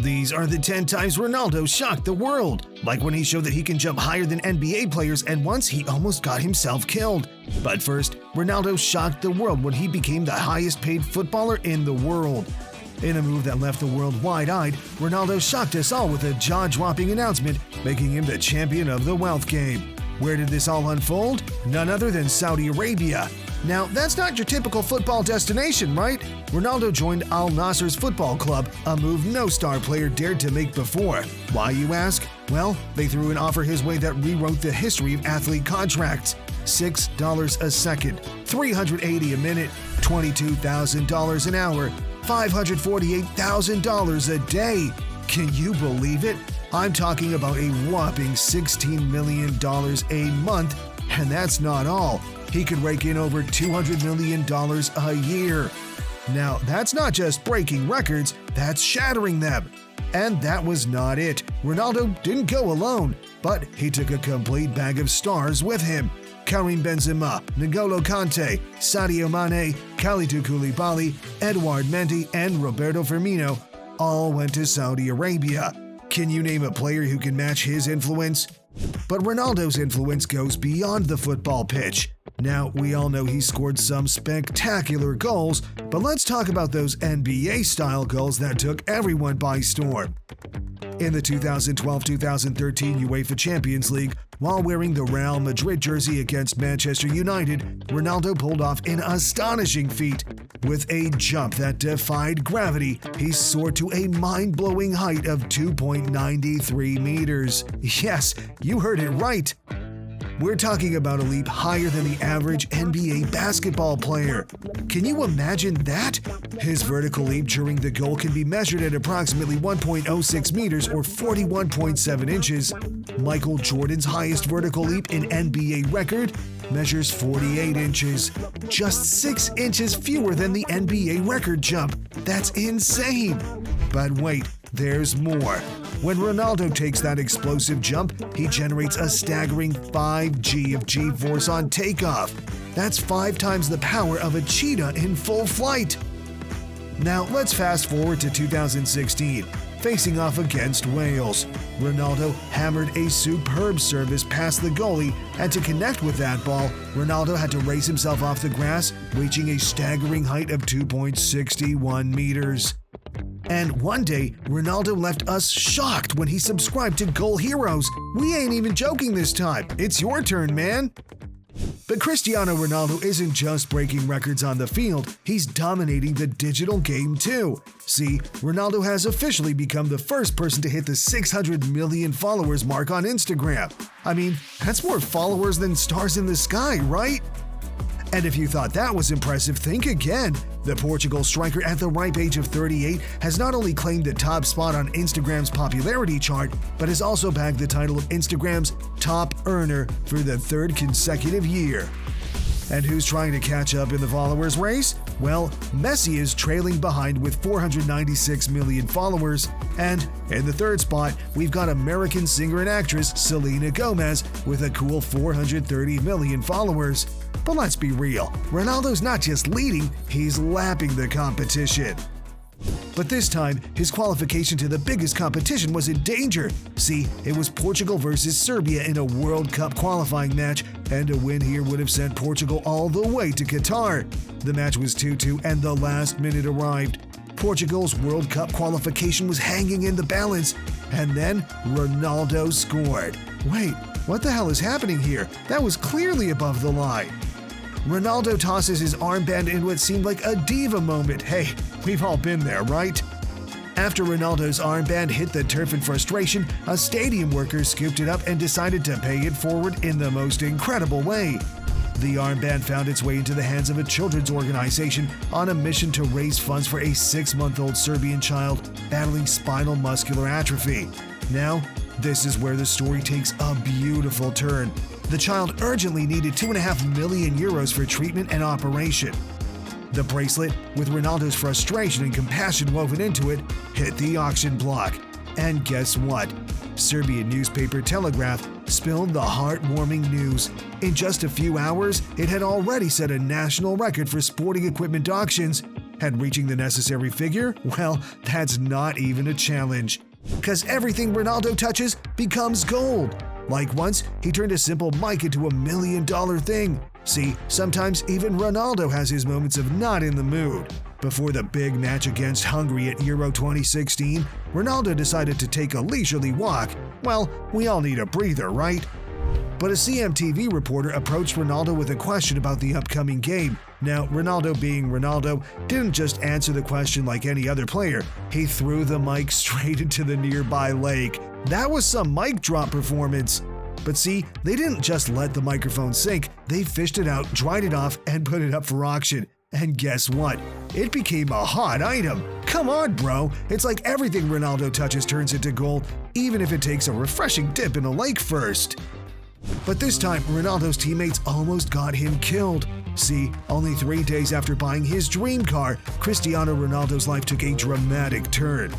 These are the 10 times Ronaldo shocked the world, like when he showed that he can jump higher than NBA players, and once he almost got himself killed. But first, Ronaldo shocked the world when he became the highest paid footballer in the world. In a move that left the world wide-eyed, Ronaldo shocked us all with a jaw-dropping announcement, making him the champion of the wealth game. Where did this all unfold? None other than Saudi Arabia. Now, that's not your typical football destination, right? Ronaldo joined Al Nassr's football club, a move no star player dared to make before. Why, you ask? Well, they threw an offer his way that rewrote the history of athlete contracts. $6 a second, $380 a minute, $22,000 an hour, $548,000 a day. Can you believe it? I'm talking about a whopping $16 million a month, and that's not all. He could rake in over $200 million a year. Now, that's not just breaking records, that's shattering them. And that was not it. Ronaldo didn't go alone, but he took a complete bag of stars with him. Karim Benzema, N'Golo Kante, Sadio Mane, Kalidou Koulibaly, Edouard Mendy, and Roberto Firmino all went to Saudi Arabia. Can you name a player who can match his influence? But Ronaldo's influence goes beyond the football pitch. Now, we all know he scored some spectacular goals, but let's talk about those NBA-style goals that took everyone by storm. In the 2012-2013 UEFA Champions League, while wearing the Real Madrid jersey against Manchester United, Ronaldo pulled off an astonishing feat. With a jump that defied gravity, he soared to a mind-blowing height of 2.93 meters. Yes, you heard it right. We're talking about a leap higher than the average NBA basketball player. Can you imagine that? His vertical leap during the goal can be measured at approximately 1.06 meters or 41.7 inches. Michael Jordan's highest vertical leap in NBA record measures 48 inches. Just 6 inches fewer than the NBA record jump. That's insane. But wait, there's more. When Ronaldo takes that explosive jump, he generates a staggering 5G of G-force on takeoff. That's 5 times the power of a cheetah in full flight. Now let's fast forward to 2016, facing off against Wales. Ronaldo hammered a superb service past the goalie, and to connect with that ball, Ronaldo had to raise himself off the grass, reaching a staggering height of 2.61 meters. And one day, Ronaldo left us shocked when he subscribed to Goal Heroes. We ain't even joking this time. It's your turn, man. But Cristiano Ronaldo isn't just breaking records on the field, he's dominating the digital game too. See, Ronaldo has officially become the first person to hit the 600 million followers mark on Instagram. I mean, that's more followers than stars in the sky, right? And if you thought that was impressive, think again. The Portugal striker at the ripe age of 38 has not only claimed the top spot on Instagram's popularity chart, but has also bagged the title of Instagram's top earner for the 3rd consecutive year. And who's trying to catch up in the followers race? Well, Messi is trailing behind with 496 million followers. And in the 3rd spot, we've got American singer and actress Selena Gomez with a cool 430 million followers. But let's be real, Ronaldo's not just leading, he's lapping the competition. But this time, his qualification to the biggest competition was in danger. See, it was Portugal versus Serbia in a World Cup qualifying match, and a win here would have sent Portugal all the way to Qatar. The match was 2-2 and the last minute arrived. Portugal's World Cup qualification was hanging in the balance, and then Ronaldo scored. Wait, what the hell is happening here? That was clearly above the line. Ronaldo tosses his armband in what seemed like a diva moment. Hey, we've all been there, right? After Ronaldo's armband hit the turf in frustration, a stadium worker scooped it up and decided to pay it forward in the most incredible way. The armband found its way into the hands of a children's organization on a mission to raise funds for a 6-month-old Serbian child battling spinal muscular atrophy. Now, this is where the story takes a beautiful turn. The child urgently needed 2.5 million euros for treatment and operation. The bracelet, with Ronaldo's frustration and compassion woven into it, hit the auction block. And guess what? Serbian newspaper Telegraph spilled the heartwarming news. In just a few hours, it had already set a national record for sporting equipment auctions, And reaching the necessary figure? Well, that's not even a challenge. Because everything Ronaldo touches becomes gold. Like once, he turned a simple mic into $1 million thing. See, sometimes even Ronaldo has his moments of not in the mood. Before the big match against Hungary at Euro 2016, Ronaldo decided to take a leisurely walk. Well, we all need a breather, right? But a CMTV reporter approached Ronaldo with a question about the upcoming game. Now, Ronaldo being Ronaldo, didn't just answer the question like any other player. He threw the mic straight into the nearby lake. That was some mic drop performance. But see, they didn't just let the microphone sink, they fished it out, dried it off, and put it up for auction. And guess what? It became a hot item. Come on, bro. It's like everything Ronaldo touches turns into gold, even if it takes a refreshing dip in a lake first. But this time, Ronaldo's teammates almost got him killed. See, only 3 days after buying his dream car, Cristiano Ronaldo's life took a dramatic turn.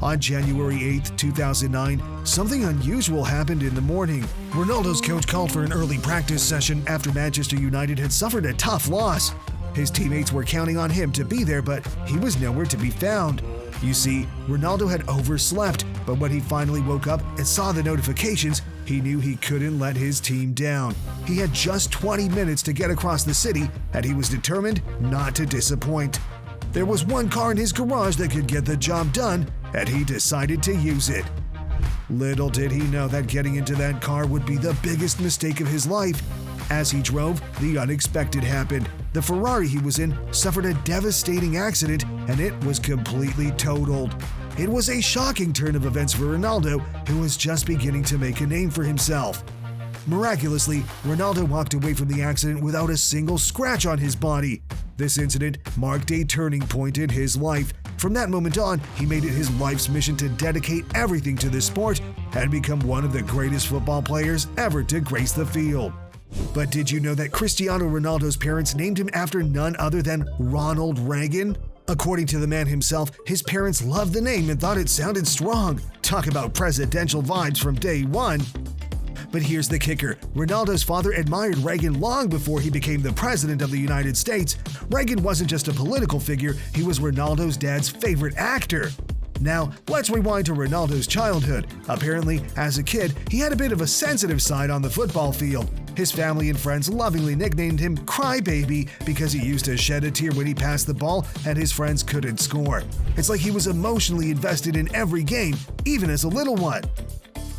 On January 8, 2009, something unusual happened in the morning. Ronaldo's coach called for an early practice session after Manchester United had suffered a tough loss. His teammates were counting on him to be there, but he was nowhere to be found. You see, Ronaldo had overslept, but when he finally woke up and saw the notifications, he knew he couldn't let his team down. He had just 20 minutes to get across the city, and he was determined not to disappoint. There was one car in his garage that could get the job done, and he decided to use it. Little did he know that getting into that car would be the biggest mistake of his life. As he drove, the unexpected happened. The Ferrari he was in suffered a devastating accident, and it was completely totaled. It was a shocking turn of events for Ronaldo, who was just beginning to make a name for himself. Miraculously, Ronaldo walked away from the accident without a single scratch on his body. This incident marked a turning point in his life. From that moment on, he made it his life's mission to dedicate everything to this sport and become one of the greatest football players ever to grace the field. But did you know that Cristiano Ronaldo's parents named him after none other than Ronald Reagan? According to the man himself, his parents loved the name and thought it sounded strong. Talk about presidential vibes from day one. But here's the kicker. Ronaldo's father admired Reagan long before he became the president of the United States. Reagan wasn't just a political figure, he was Ronaldo's dad's favorite actor. Now, let's rewind to Ronaldo's childhood. Apparently, as a kid, he had a bit of a sensitive side on the football field. His family and friends lovingly nicknamed him Crybaby because he used to shed a tear when he passed the ball and his friends couldn't score. It's like he was emotionally invested in every game, even as a little one.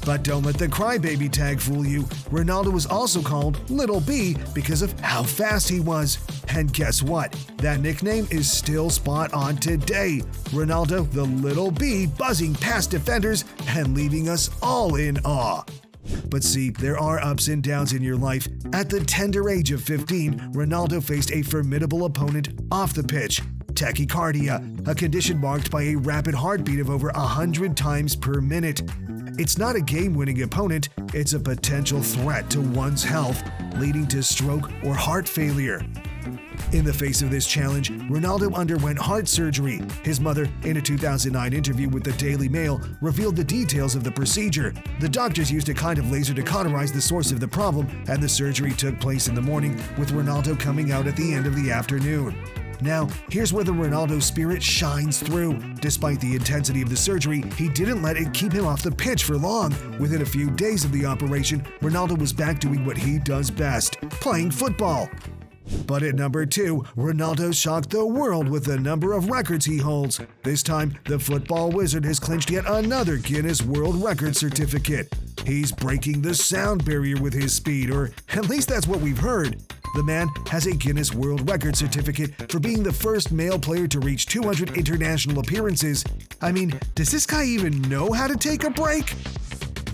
But don't let the crybaby tag fool you. Ronaldo was also called Little B because of how fast he was. And guess what? That nickname is still spot on today. Ronaldo, the Little B, buzzing past defenders and leaving us all in awe. But see, there are ups and downs in your life. At the tender age of 15, Ronaldo faced a formidable opponent off the pitch. Tachycardia, a condition marked by a rapid heartbeat of over 100 times per minute. It's not a game-winning opponent, it's a potential threat to one's health, leading to stroke or heart failure. In the face of this challenge, Ronaldo underwent heart surgery. His mother, in a 2009 interview with the Daily Mail, revealed the details of the procedure. The doctors used a kind of laser to cauterize the source of the problem, and the surgery took place in the morning, with Ronaldo coming out at the end of the afternoon. Now, here's where the Ronaldo spirit shines through. Despite the intensity of the surgery, he didn't let it keep him off the pitch for long. Within a few days of the operation, Ronaldo was back doing what he does best, playing football. But at number 2, Ronaldo shocked the world with the number of records he holds. This time, the football wizard has clinched yet another Guinness World Record certificate. He's breaking the sound barrier with his speed, or at least that's what we've heard. The man has a Guinness World Record certificate for being the first male player to reach 200 international appearances. I mean, does this guy even know how to take a break?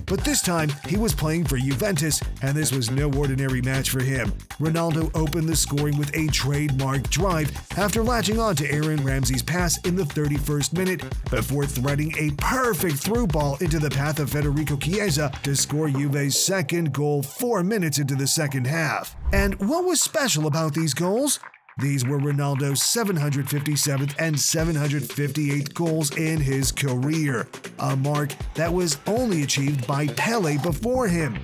But this time, he was playing for Juventus, and this was no ordinary match for him. Ronaldo opened the scoring with a trademark drive after latching on to Aaron Ramsey's pass in the 31st minute before threading a perfect through ball into the path of Federico Chiesa to score Juve's second goal 4 minutes into the second half. And what was special about these goals? These were Ronaldo's 757th and 758th goals in his career, a mark that was only achieved by Pelé before him.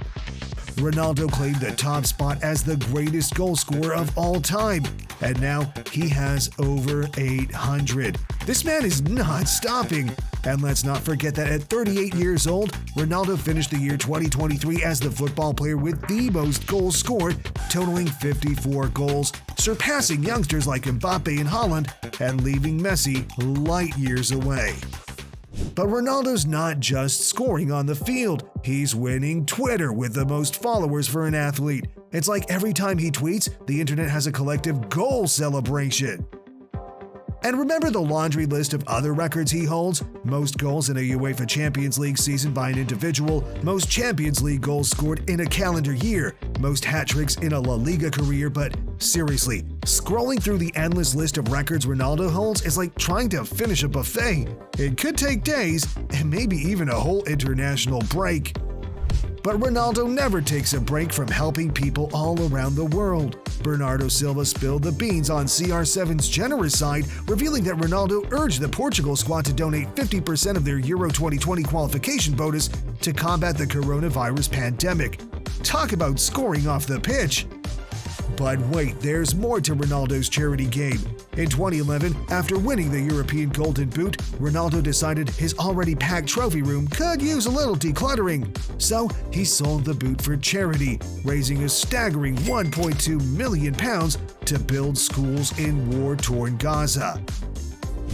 Ronaldo claimed the top spot as the greatest goal scorer of all time. and now he has over 800. This man is not stopping. And let's not forget that at 38 years old, Ronaldo finished the year 2023 as the football player with the most goals scored, totaling 54 goals, surpassing youngsters like Mbappe and Haaland and leaving Messi light years away. But Ronaldo's not just scoring on the field, he's winning Twitter with the most followers for an athlete. It's like every time he tweets, the internet has a collective goal celebration. And remember the laundry list of other records he holds? Most goals in a UEFA Champions League season by an individual, most Champions League goals scored in a calendar year, most hat-tricks in a La Liga career, but seriously, scrolling through the endless list of records Ronaldo holds is like trying to finish a buffet. It could take days, and maybe even a whole international break. But Ronaldo never takes a break from helping people all around the world. Bernardo Silva spilled the beans on CR7's generous side, revealing that Ronaldo urged the Portugal squad to donate 50% of their Euro 2020 qualification bonus to combat the coronavirus pandemic. Talk about scoring off the pitch! But wait, there's more to Ronaldo's charity game. In 2011, after winning the European Golden Boot, Ronaldo decided his already packed trophy room could use a little decluttering. So he sold the boot for charity, raising a staggering £1.2 million to build schools in war-torn Gaza.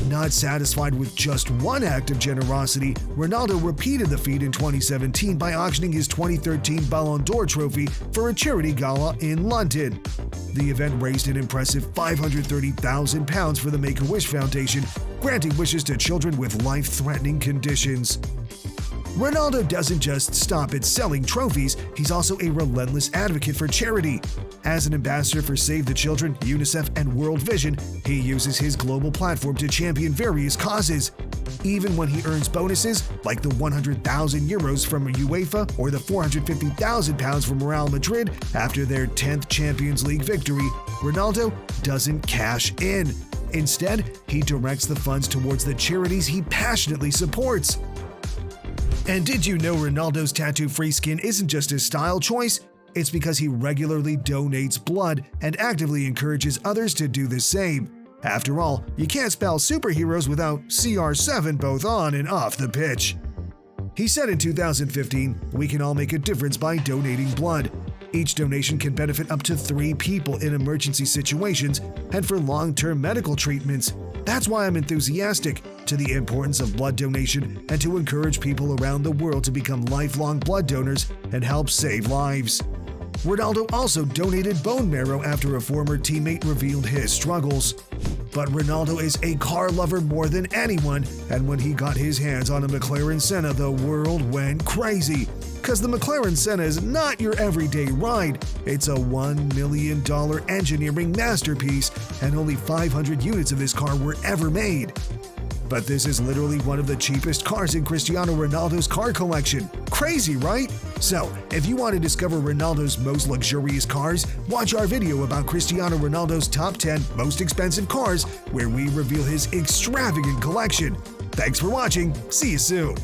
Not satisfied with just one act of generosity, Ronaldo repeated the feat in 2017 by auctioning his 2013 Ballon d'Or trophy for a charity gala in London. The event raised an impressive £530,000 for the Make-A-Wish Foundation, granting wishes to children with life-threatening conditions. Ronaldo doesn't just stop at selling trophies, he's also a relentless advocate for charity. As an ambassador for Save the Children, UNICEF, and World Vision, he uses his global platform to champion various causes. Even when he earns bonuses, like the €100,000 from UEFA or the £450,000 from Real Madrid after their 10th Champions League victory, Ronaldo doesn't cash in. Instead, he directs the funds towards the charities he passionately supports. And did you know Ronaldo's tattoo-free skin isn't just a style choice? It's because he regularly donates blood and actively encourages others to do the same. After all, you can't spell superheroes without CR7 both on and off the pitch. He said in 2015, "We can all make a difference by donating blood. Each donation can benefit up to 3 people in emergency situations and for long-term medical treatments. That's why I'm enthusiastic to the importance of blood donation and to encourage people around the world to become lifelong blood donors and help save lives." Ronaldo also donated bone marrow after a former teammate revealed his struggles. But Ronaldo is a car lover more than anyone, and when he got his hands on a McLaren Senna, the world went crazy. Because the McLaren Senna is not your everyday ride. It's a $1 million engineering masterpiece, and only 500 units of this car were ever made. But this is literally one of the cheapest cars in Cristiano Ronaldo's car collection. Crazy, right? So, if you want to discover Ronaldo's most luxurious cars, watch our video about Cristiano Ronaldo's top 10 most expensive cars, where we reveal his extravagant collection. Thanks for watching. See you soon.